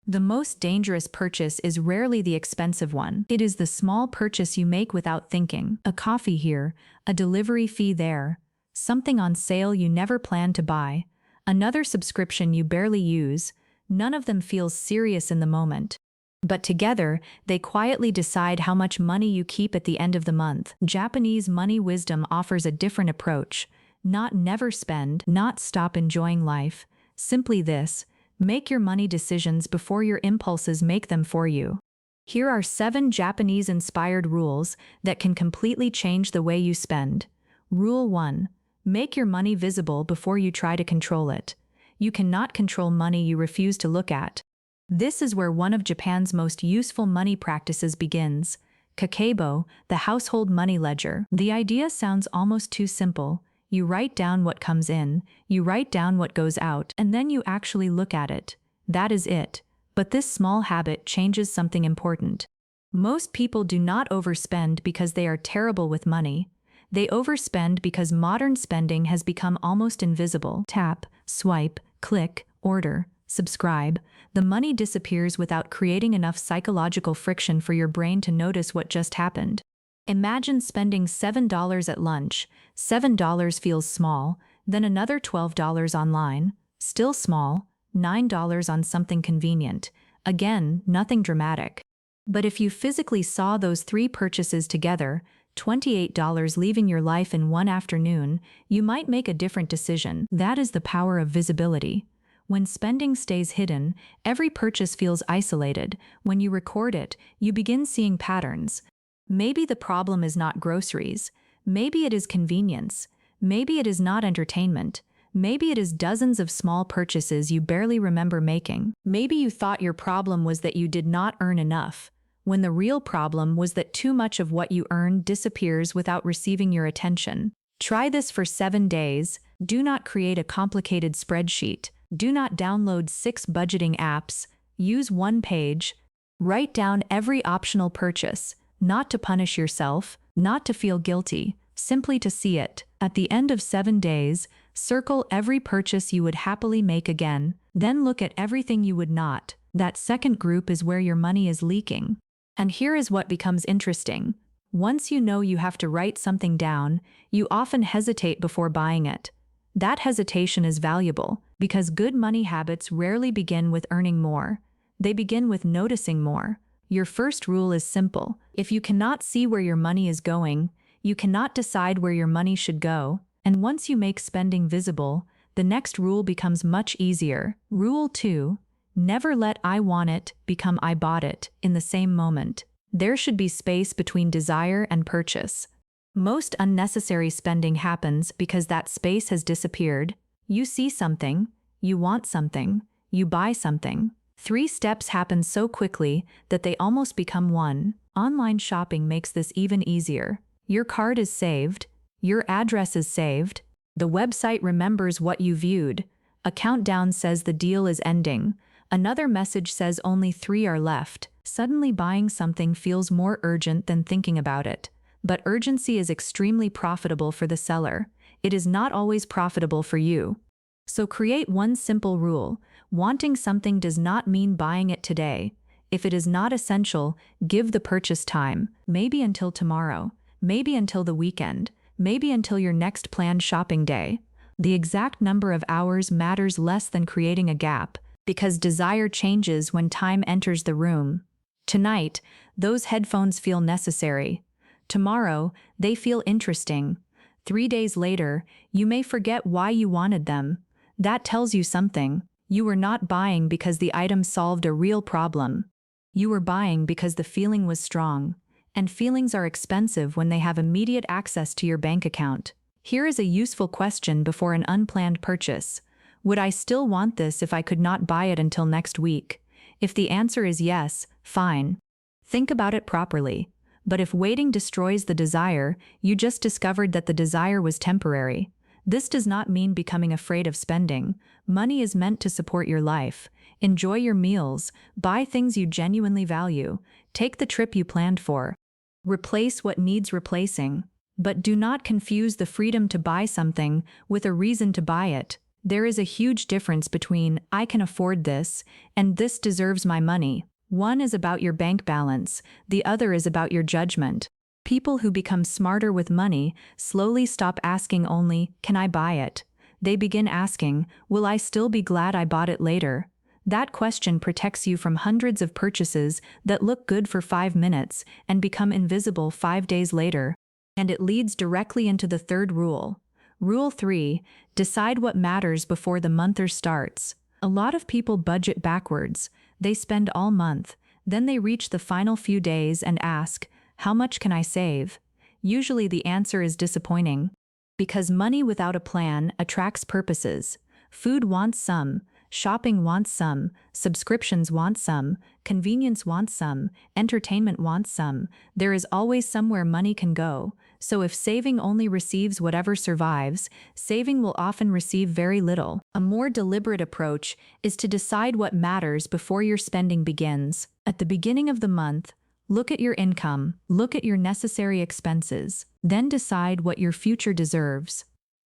The most dangerous purchase is rarely the expensive one. It is the small purchase you make without thinking. A coffee here, a delivery fee there, something on sale you never planned to buy, another subscription you barely use. None of them feels serious in the moment. But together, they quietly decide how much money you keep at the end of the month. Japanese money wisdom offers a different approach. Not never spend, not stop enjoying life. Simply this: make your money decisions before your impulses make them for you. Here are 7 Japanese-inspired rules that can completely change the way you spend. Rule 1. Make your money visible before you try to control it. You cannot control money you refuse to look at. This is where one of Japan's most useful money practices begins. Kakeibo, the household money ledger. The idea sounds almost too simple. You write down what comes in, you write down what goes out, and then you actually look at it. That is it. But this small habit changes something important. Most people do not overspend because they are terrible with money. They overspend because modern spending has become almost invisible. Tap, swipe, click, order, subscribe. The money disappears without creating enough psychological friction for your brain to notice what just happened. Imagine spending $7 at lunch. $7 feels small, then another $12 online, still small, $9 on something convenient. Again, nothing dramatic. But if you physically saw those 3 purchases together, $28 leaving your life in one afternoon, you might make a different decision. That is the power of visibility. When spending stays hidden, every purchase feels isolated. When you record it, you begin seeing patterns. Maybe the problem is not groceries. Maybe it is convenience. Maybe it is not entertainment. Maybe it is dozens of small purchases you barely remember making. Maybe you thought your problem was that you did not earn enough, when the real problem was that too much of what you earn disappears without receiving your attention. Try this for 7 days. Do not create a complicated spreadsheet. Do not download 6 budgeting apps. Use one page. Write down every optional purchase. Not to punish yourself, not to feel guilty, simply to see it. At the end of 7 days, circle every purchase you would happily make again, then look at everything you would not. That second group is where your money is leaking. And here is what becomes interesting. Once you know you have to write something down, you often hesitate before buying it. That hesitation is valuable, because good money habits rarely begin with earning more. They begin with noticing more. Your first rule is simple. If you cannot see where your money is going, you cannot decide where your money should go. And once you make spending visible, the next rule becomes much easier. Rule 2. Never let "I want it" become "I bought it" in the same moment. There should be space between desire and purchase. Most unnecessary spending happens because that space has disappeared. You see something, you want something, you buy something. 3 steps happen so quickly that they almost become one. Online shopping makes this even easier. Your card is saved, your address is saved, the website remembers what you viewed. A countdown says the deal is ending. Another message says only 3 are left. Suddenly buying something feels more urgent than thinking about it. But urgency is extremely profitable for the seller. It is not always profitable for you. So create one simple rule. Wanting something does not mean buying it today. If it is not essential, give the purchase time. Maybe until tomorrow. Maybe until the weekend. Maybe until your next planned shopping day. The exact number of hours matters less than creating a gap, because desire changes when time enters the room. Tonight, those headphones feel necessary. Tomorrow, they feel interesting. 3 days later, you may forget why you wanted them. That tells you something. You were not buying because the item solved a real problem. You were buying because the feeling was strong. And feelings are expensive when they have immediate access to your bank account. Here is a useful question before an unplanned purchase. Would I still want this if I could not buy it until next week? If the answer is yes, fine. Think about it properly. But if waiting destroys the desire, you just discovered that the desire was temporary. This does not mean becoming afraid of spending. Money is meant to support your life. Enjoy your meals, buy things you genuinely value, take the trip you planned for. Replace what needs replacing. But do not confuse the freedom to buy something with a reason to buy it. There is a huge difference between "I can afford this" and "this deserves my money." One is about your bank balance, the other is about your judgment. People who become smarter with money slowly stop asking only, "Can I buy it?" They begin asking, "Will I still be glad I bought it later?" That question protects you from hundreds of purchases that look good for 5 minutes and become invisible 5 days later. And it leads directly into the third rule. Rule 3, decide what matters before the month starts. A lot of people budget backwards. They spend all month, then they reach the final few days and ask, "How much can I save?" Usually the answer is disappointing. Because money without a plan attracts purposes. Food wants some, shopping wants some, subscriptions want some, convenience wants some, entertainment wants some. There is always somewhere money can go. So if saving only receives whatever survives, saving will often receive very little. A more deliberate approach is to decide what matters before your spending begins. At the beginning of the month, look at your income, look at your necessary expenses, then decide what your future deserves.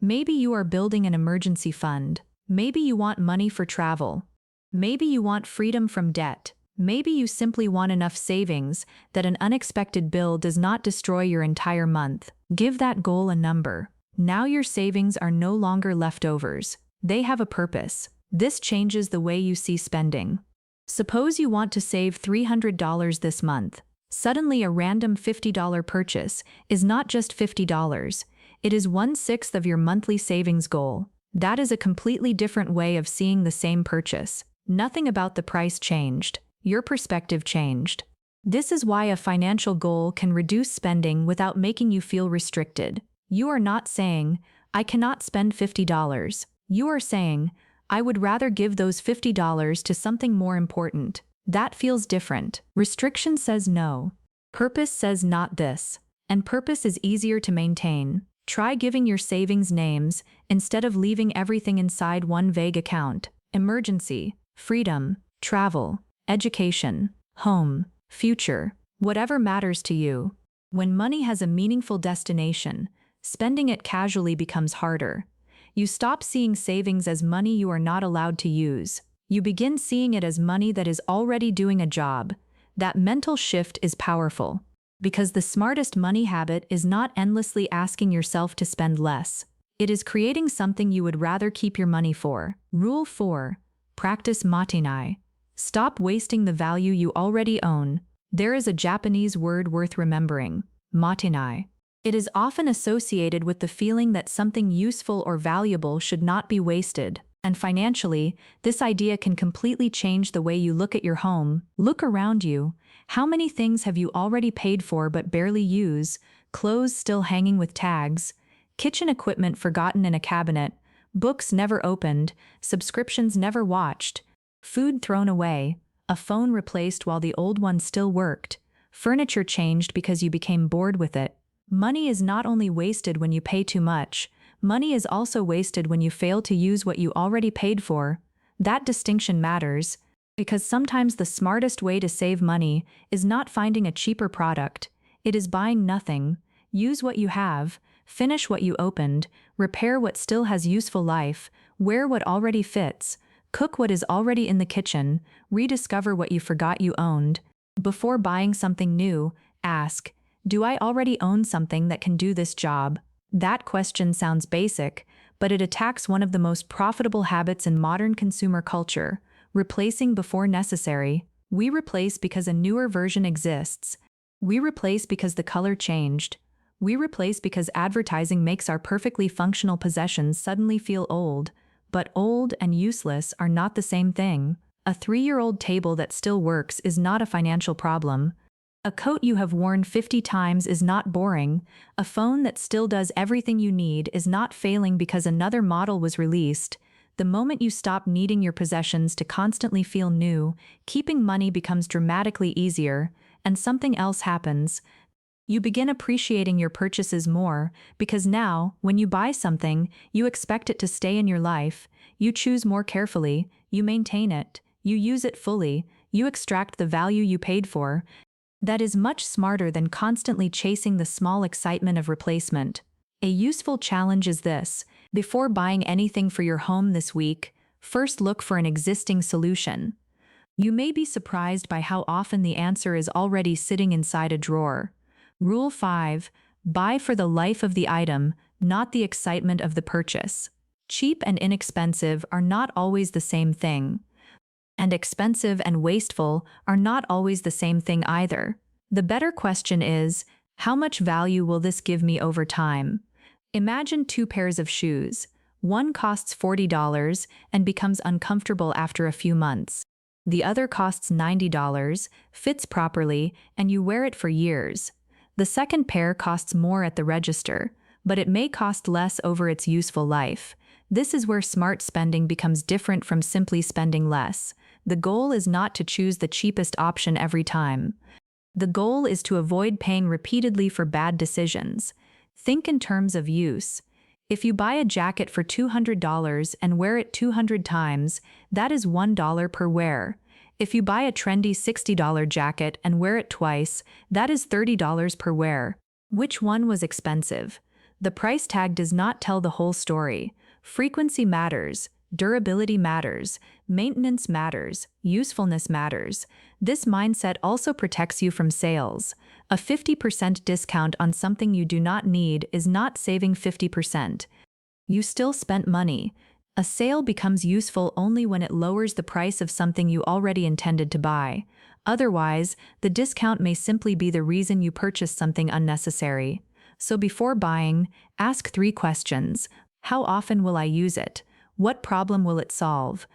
Maybe you are building an emergency fund. Maybe you want money for travel. Maybe you want freedom from debt. Maybe you simply want enough savings that an unexpected bill does not destroy your entire month. Give that goal a number. Now your savings are no longer leftovers. They have a purpose. This changes the way you see spending. Suppose you want to save $300 this month. Suddenly a random $50 purchase is not just $50, it is 1/6 of your monthly savings goal. That is a completely different way of seeing the same purchase. Nothing about the price changed. Your perspective changed. This is why a financial goal can reduce spending without making you feel restricted. You are not saying, "I cannot spend $50." You are saying, "I would rather give those $50 to something more important." That feels different. Restriction says no. Purpose says not this. And purpose is easier to maintain. Try giving your savings names instead of leaving everything inside one vague account. Emergency, freedom, travel, education, home, future, whatever matters to you. When money has a meaningful destination, spending it casually becomes harder. You stop seeing savings as money you are not allowed to use. You begin seeing it as money that is already doing a job. That mental shift is powerful. Because the smartest money habit is not endlessly asking yourself to spend less. It is creating something you would rather keep your money for. Rule 4. Practice Mottainai. Stop wasting the value you already own. There is a Japanese word worth remembering, Mottainai. It is often associated with the feeling that something useful or valuable should not be wasted. And financially, this idea can completely change the way you look at your home. Look around you. How many things have you already paid for but barely use? Clothes still hanging with tags, kitchen equipment forgotten in a cabinet, books never opened, subscriptions never watched, food thrown away, a phone replaced while the old one still worked, furniture changed because you became bored with it. Money is not only wasted when you pay too much, money is also wasted when you fail to use what you already paid for. That distinction matters, because sometimes the smartest way to save money is not finding a cheaper product. It is buying nothing. Use what you have, finish what you opened, repair what still has useful life, wear what already fits, cook what is already in the kitchen, rediscover what you forgot you owned. Before buying something new, ask, "Do I already own something that can do this job?" That question sounds basic, but it attacks one of the most profitable habits in modern consumer culture, replacing before necessary. We replace because a newer version exists. We replace because the color changed. We replace because advertising makes our perfectly functional possessions suddenly feel old. But old and useless are not the same thing. A 3-year-old table that still works is not a financial problem. A coat you have worn 50 times is not boring. A phone that still does everything you need is not failing because another model was released. The moment you stop needing your possessions to constantly feel new, keeping money becomes dramatically easier, and something else happens. You begin appreciating your purchases more, because now, when you buy something, you expect it to stay in your life. You choose more carefully, you maintain it, you use it fully, you extract the value you paid for. That is much smarter than constantly chasing the small excitement of replacement. A useful challenge is this: Before buying anything for your home this week, first look for an existing solution. You may be surprised by how often the answer is already sitting inside a drawer. Rule 5. Buy for the life of the item, not the excitement of the purchase. Cheap and inexpensive are not always the same thing. And expensive and wasteful are not always the same thing either. The better question is, how much value will this give me over time? Imagine two pairs of shoes. One costs $40 and becomes uncomfortable after a few months. The other costs $90, fits properly, and you wear it for years. The second pair costs more at the register, but it may cost less over its useful life. This is where smart spending becomes different from simply spending less. The goal is not to choose the cheapest option every time. The goal is to avoid paying repeatedly for bad decisions. Think in terms of use. If you buy a jacket for $200 and wear it 200 times, that is $1 per wear. If you buy a trendy $60 jacket and wear it twice, that is $30 per wear. Which one was expensive? The price tag does not tell the whole story. Frequency matters, durability matters, maintenance matters, usefulness matters. This mindset also protects you from sales. A 50% discount on something you do not need is not saving 50%. You still spent money. A sale becomes useful only when it lowers the price of something you already intended to buy. Otherwise, the discount may simply be the reason you purchased something unnecessary. So before buying, ask 3 questions. How often will I use it? What problem will it solve?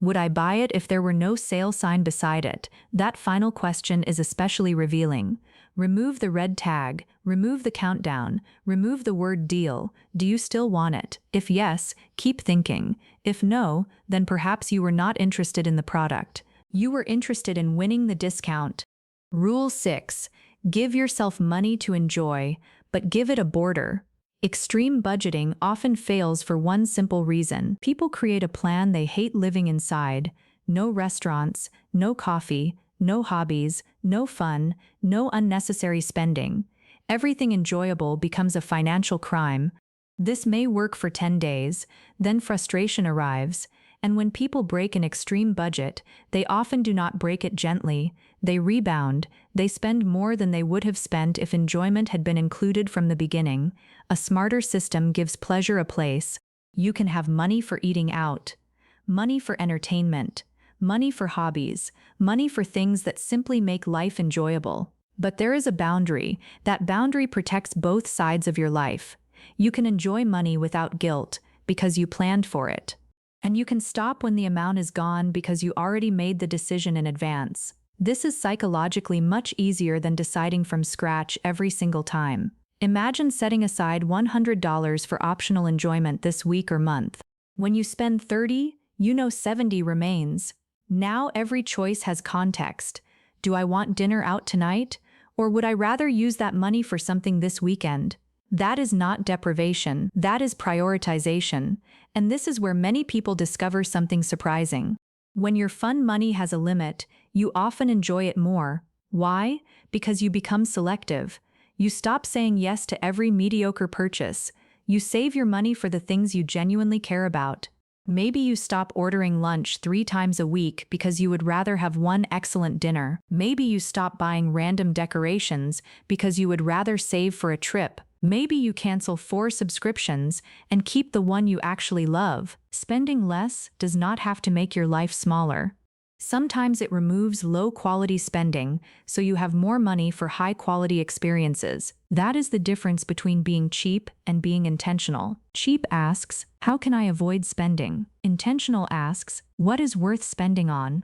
Would I buy it if there were no sale sign beside it? That final question is especially revealing. Remove the red tag, remove the countdown, remove the word deal. Do you still want it? If yes, keep thinking. If no, then perhaps you were not interested in the product. You were interested in winning the discount. Rule 6. Give yourself money to enjoy, but give it a border. Extreme budgeting often fails for one simple reason. People create a plan they hate living inside. No restaurants, no coffee, no hobbies, no fun, no unnecessary spending. Everything enjoyable becomes a financial crime. This may work for 10 days, then frustration arrives, and when people break an extreme budget, they often do not break it gently. They rebound, they spend more than they would have spent if enjoyment had been included from the beginning. A smarter system gives pleasure a place. You can have money for eating out, money for entertainment, money for hobbies, money for things that simply make life enjoyable. But there is a boundary. That boundary protects both sides of your life. You can enjoy money without guilt because you planned for it. And you can stop when the amount is gone because you already made the decision in advance. This is psychologically much easier than deciding from scratch every single time. Imagine setting aside $100 for optional enjoyment this week or month. When you spend 30, you know 70 remains. Now every choice has context. Do I want dinner out tonight? Or would I rather use that money for something this weekend? That is not deprivation, that is prioritization. And this is where many people discover something surprising. When your fun money has a limit, you often enjoy it more. Why? Because you become selective. You stop saying yes to every mediocre purchase. You save your money for the things you genuinely care about. Maybe you stop ordering lunch 3 times a week because you would rather have one excellent dinner. Maybe you stop buying random decorations because you would rather save for a trip. Maybe you cancel 4 subscriptions and keep the one you actually love. Spending less does not have to make your life smaller. Sometimes it removes low-quality spending, so you have more money for high-quality experiences. That is the difference between being cheap and being intentional. Cheap asks, how can I avoid spending? Intentional asks, what is worth spending on?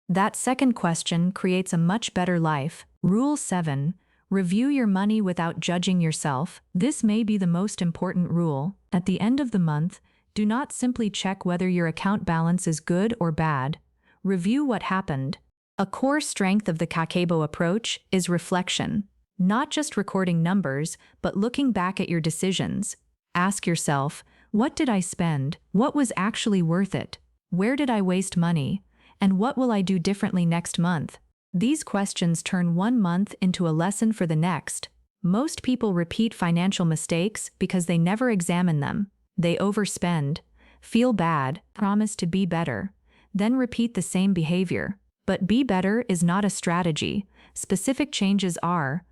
That second question creates a much better life. Rule 7. Review your money without judging yourself. This may be the most important rule. At the end of the month, do not simply check whether your account balance is good or bad. Review what happened. A core strength of the Kakeibo approach is reflection. Not just recording numbers, but looking back at your decisions. Ask yourself, what did I spend? What was actually worth it? Where did I waste money? And what will I do differently next month? These questions turn one month into a lesson for the next. Most people repeat financial mistakes because they never examine them. They overspend, feel bad, promise to be better, then repeat the same behavior. But be better is not a strategy. Specific changes are.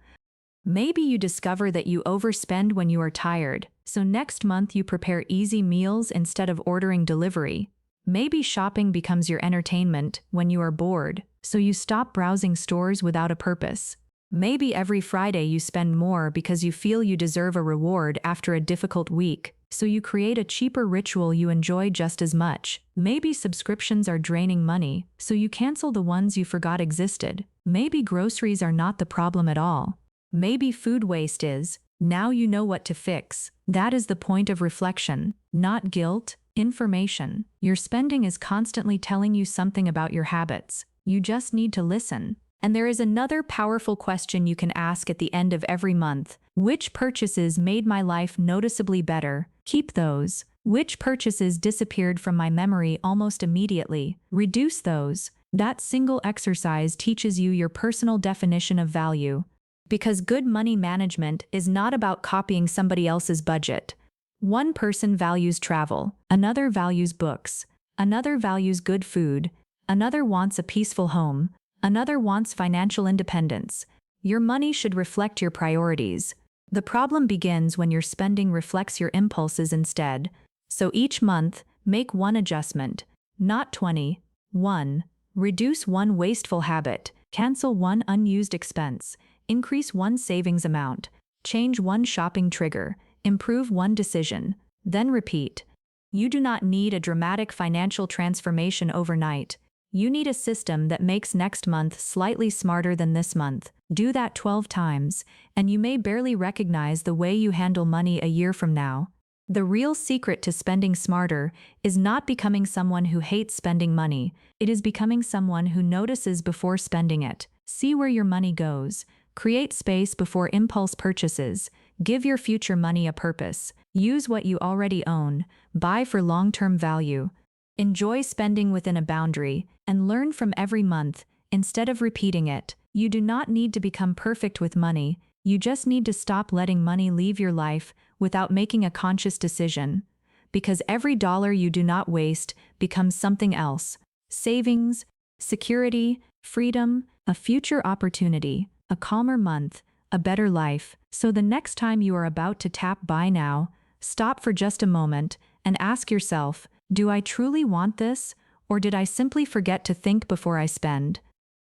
Maybe you discover that you overspend when you are tired, so next month you prepare easy meals instead of ordering delivery. Maybe shopping becomes your entertainment when you are bored, so you stop browsing stores without a purpose. Maybe every Friday you spend more because you feel you deserve a reward after a difficult week, so you create a cheaper ritual you enjoy just as much. Maybe subscriptions are draining money, so you cancel the ones you forgot existed. Maybe groceries are not the problem at all. Maybe food waste is. Now you know what to fix. That is the point of reflection, not guilt, information. Your spending is constantly telling you something about your habits. You just need to listen. And there is another powerful question you can ask at the end of every month. Which purchases made my life noticeably better? Keep those. Which purchases disappeared from my memory almost immediately? Reduce those. That single exercise teaches you your personal definition of value. Because good money management is not about copying somebody else's budget. One person values travel, another values books, another values good food, another wants a peaceful home, another wants financial independence. Your money should reflect your priorities. The problem begins when your spending reflects your impulses instead. So each month, make one adjustment, not 20. 1. Reduce one wasteful habit, cancel one unused expense, increase one savings amount, change one shopping trigger, improve one decision, then repeat. You do not need a dramatic financial transformation overnight. You need a system that makes next month slightly smarter than this month. Do that 12 times, and you may barely recognize the way you handle money a year from now. The real secret to spending smarter is not becoming someone who hates spending money. It is becoming someone who notices before spending it. See where your money goes. Create space before impulse purchases. Give your future money a purpose. Use what you already own. Buy for long-term value. Enjoy spending within a boundary, and learn from every month, instead of repeating it. You do not need to become perfect with money. You just need to stop letting money leave your life without making a conscious decision. Because every dollar you do not waste becomes something else. Savings, security, freedom, a future opportunity, a calmer month, a better life. So the next time you are about to tap buy now, stop for just a moment and ask yourself, do I truly want this, or did I simply forget to think before I spend?